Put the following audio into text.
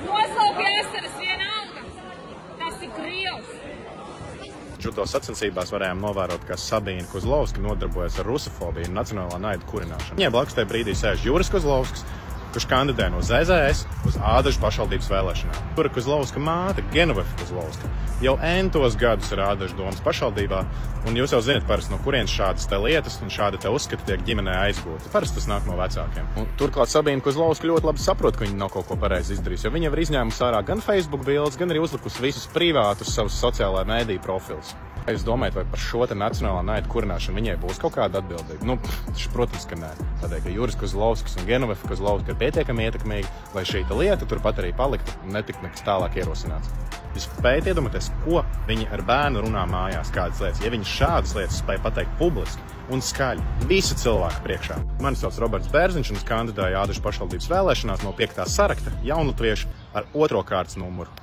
Noslauki asaras vienalga. Tas ir krievs. Džudo sacensībās varējām novērot, ka Sabīna Kozlovska nodarbojas ar rusofobiju un nacionālā naida kurināšanu. Viņai blakus tajā brīdī sēž Juris Kozlovskis, kurš kandidē no ZZS uz Ādažu pašvaldības vēlēšanām. Jura Kozlovska māte, Genovefa Kozlovska, jau entos gadus ir Ādažu domas pašvaldībā, un jūs jau zināt parasti, no kurienes šādas te lietas un šādi te uzskati tiek ģimenē aizgūti. Parasti tas nāk no vecākiem. Un turklāt Sabīna Kozlovska ļoti labi saprot, ka viņa nav kaut ko pareizi izdarījusi, jo viņa jau ir izņēmusi ārā gan Facebook bildes, gan arī uzlikusi visus privātus savus sociālā mēdīju profilus. Jūs domājat, vai par šo te nacionālā naida kurināšanu viņai būs kaut kāda atbildība? Nu, protams, ka nē. Tādēļ, ka Juris Kozlovskis un Genovefa Kozlovska ir pietiekami ietekmīgi, lai šī lieta turpat arī paliktu un netiktu nekas tālāk ierosināts. Jūs spējat iedomāties, ko viņi ar bērnu runā mājās, kādas lietas, ja viņi šādas lietas spēja pateikt publiski un skaļi, visu cilvēku priekšā. Mani sauc Roberts Bērziņš un es kandidēju Ādažu pašvaldības vēlēšanās no 5. sarakta jaunatviešu ar 2. kārtas numuru.